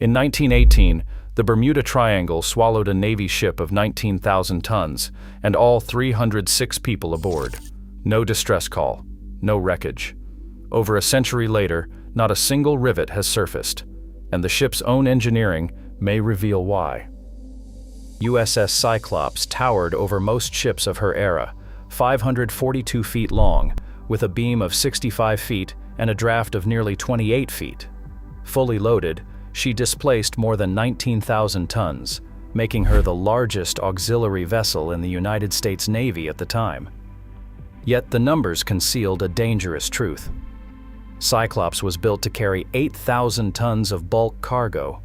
In 1918, the Bermuda Triangle swallowed a Navy ship of 19,000 tons and all 306 people aboard. No distress call, no wreckage. Over a century later, not a single rivet has surfaced, and the ship's own engineering may reveal why. USS Cyclops towered over most ships of her era, 542 feet long, with a beam of 65 feet and a draft of nearly 28 feet. Fully loaded, she displaced more than 19,000 tons, making her the largest auxiliary vessel in the United States Navy at the time. Yet the numbers concealed a dangerous truth. Cyclops was built to carry 8,000 tons of bulk cargo,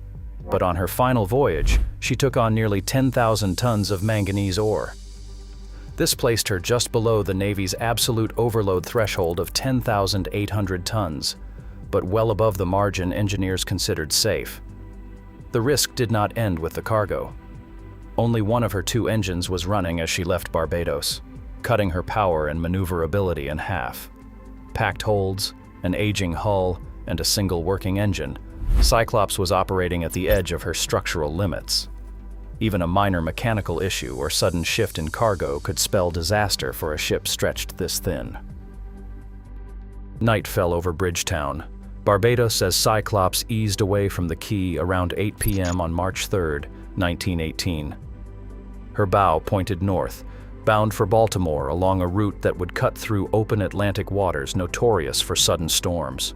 but on her final voyage, she took on nearly 10,000 tons of manganese ore. This placed her just below the Navy's absolute overload threshold of 10,800 tons, but well above the margin engineers considered safe. The risk did not end with the cargo. Only one of her two engines was running as she left Barbados, cutting her power and maneuverability in half. Packed holds, an aging hull, and a single working engine, Cyclops was operating at the edge of her structural limits. Even a minor mechanical issue or sudden shift in cargo could spell disaster for a ship stretched this thin. Night fell over Bridgetown, Barbados, as Cyclops eased away from the quay around 8 p.m. on March 3, 1918. Her bow pointed north, bound for Baltimore along a route that would cut through open Atlantic waters notorious for sudden storms.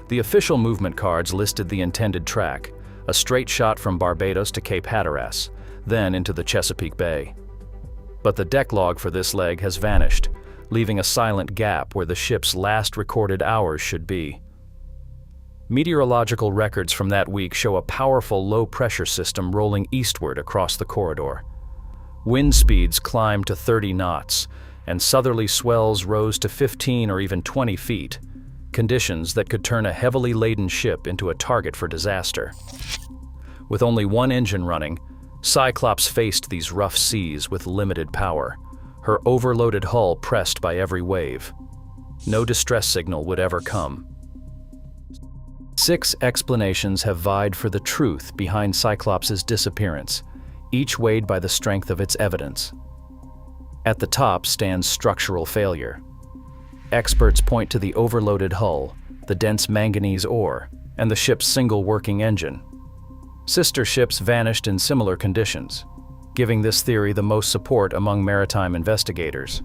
The official movement cards listed the intended track, a straight shot from Barbados to Cape Hatteras, then into the Chesapeake Bay. But the deck log for this leg has vanished, leaving a silent gap where the ship's last recorded hours should be. Meteorological records from that week show a powerful low-pressure system rolling eastward across the corridor. Wind speeds climbed to 30 knots, and southerly swells rose to 15 or even 20 feet, conditions that could turn a heavily laden ship into a target for disaster. With only one engine running, Cyclops faced these rough seas with limited power, her overloaded hull pressed by every wave. No distress signal would ever come. 6 explanations have vied for the truth behind Cyclops's disappearance, each weighed by the strength of its evidence. At the top stands structural failure. Experts point to the overloaded hull, the dense manganese ore, and the ship's single working engine. Sister ships vanished in similar conditions, giving this theory the most support among maritime investigators.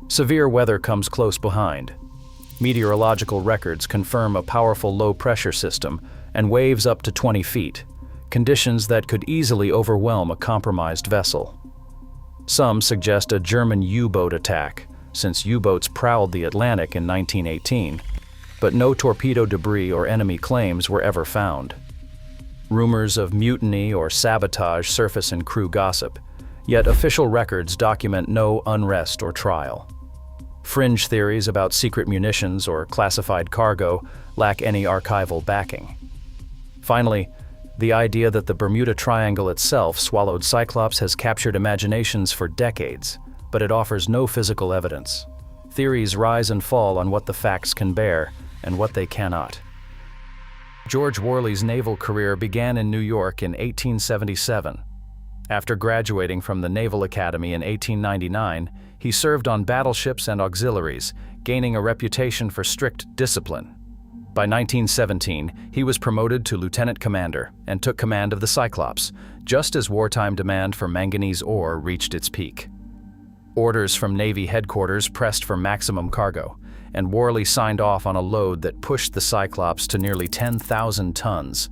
Severe weather comes close behind. Meteorological records confirm a powerful low-pressure system and waves up to 20 feet, conditions that could easily overwhelm a compromised vessel. Some suggest a German U-boat attack, since U-boats prowled the Atlantic in 1918, but no torpedo debris or enemy claims were ever found. Rumors of mutiny or sabotage surface in crew gossip, yet official records document no unrest or trial. Fringe theories about secret munitions or classified cargo lack any archival backing. Finally, the idea that the Bermuda Triangle itself swallowed Cyclops has captured imaginations for decades, but it offers no physical evidence. Theories rise and fall on what the facts can bear and what they cannot. George Worley's naval career began in New York in 1877. After graduating from the Naval Academy in 1899, he served on battleships and auxiliaries, gaining a reputation for strict discipline. By 1917, he was promoted to lieutenant commander and took command of the Cyclops, just as wartime demand for manganese ore reached its peak. Orders from Navy headquarters pressed for maximum cargo, and Worley signed off on a load that pushed the Cyclops to nearly 10,000 tons,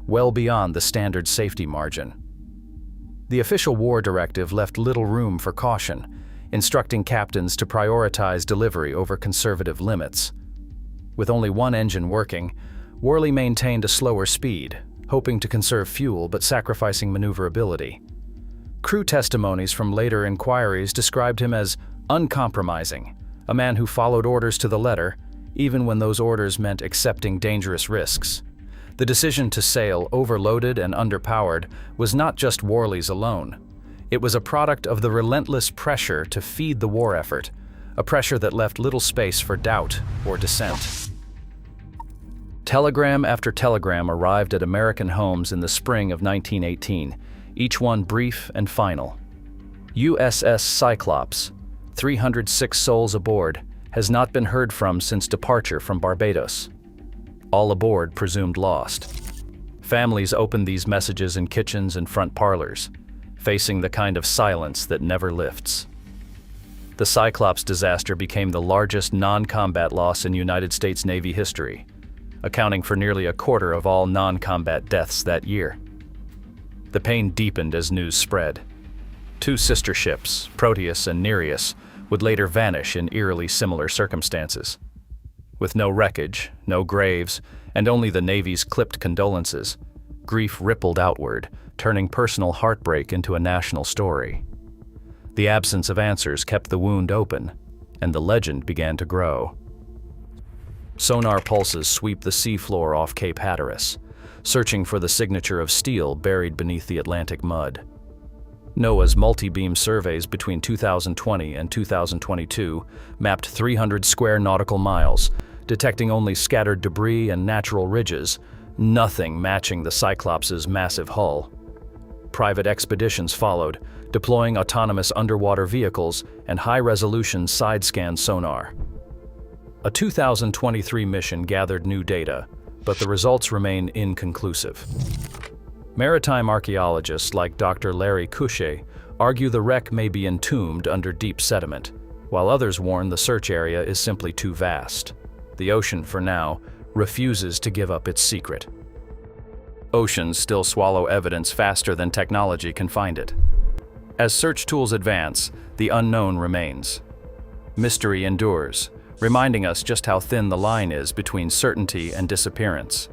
well beyond the standard safety margin. The official war directive left little room for caution, instructing captains to prioritize delivery over conservative limits. With only one engine working, Worley maintained a slower speed, hoping to conserve fuel but sacrificing maneuverability. Crew testimonies from later inquiries described him as uncompromising, a man who followed orders to the letter, even when those orders meant accepting dangerous risks. The decision to sail overloaded and underpowered was not just Worley's alone. It was a product of the relentless pressure to feed the war effort, a pressure that left little space for doubt or dissent. Telegram after telegram arrived at American homes in the spring of 1918, each one brief and final. USS Cyclops, 306 souls aboard, has not been heard from since departure from Barbados. All aboard presumed lost. Families opened these messages in kitchens and front parlors, facing the kind of silence that never lifts. The Cyclops disaster became the largest non-combat loss in United States Navy history, accounting for nearly a quarter of all non-combat deaths that year. The pain deepened as news spread. Two sister ships, Proteus and Nereus, would later vanish in eerily similar circumstances. With no wreckage, no graves, and only the Navy's clipped condolences, grief rippled outward, turning personal heartbreak into a national story. The absence of answers kept the wound open, and the legend began to grow. Sonar pulses sweep the seafloor off Cape Hatteras, searching for the signature of steel buried beneath the Atlantic mud. NOAA's multi-beam surveys between 2020 and 2022 mapped 300 square nautical miles, detecting only scattered debris and natural ridges, nothing matching the Cyclops' massive hull. Private expeditions followed, deploying autonomous underwater vehicles and high-resolution side-scan sonar. A 2023 mission gathered new data, but the results remain inconclusive. Maritime archaeologists like Dr. Larry Couchet argue the wreck may be entombed under deep sediment, while others warn the search area is simply too vast. The ocean, for now, refuses to give up its secret. Oceans still swallow evidence faster than technology can find it. As search tools advance, the unknown remains. Mystery endures, reminding us just how thin the line is between certainty and disappearance.